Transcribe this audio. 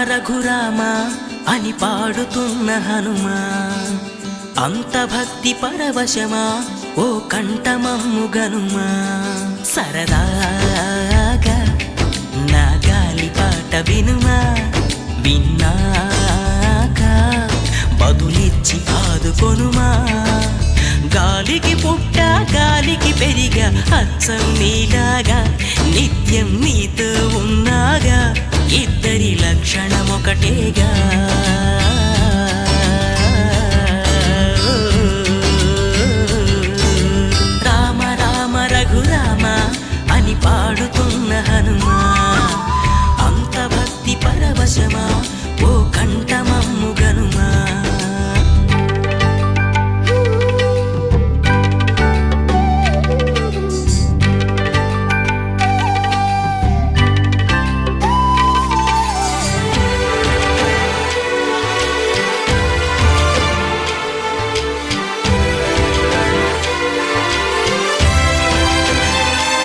రఘురామ అని పాడుతున్న హనుమా, అంత భక్తి పరవశమా ఓ కంఠమమ్ము గనుమా. సరదాగా నా గాలి పాట వినుమా, విన్నాక బదులిచ్చి ఆదుకొనుమా. గాలికి పుట్ట గాలికి పెరిగా అచ్చం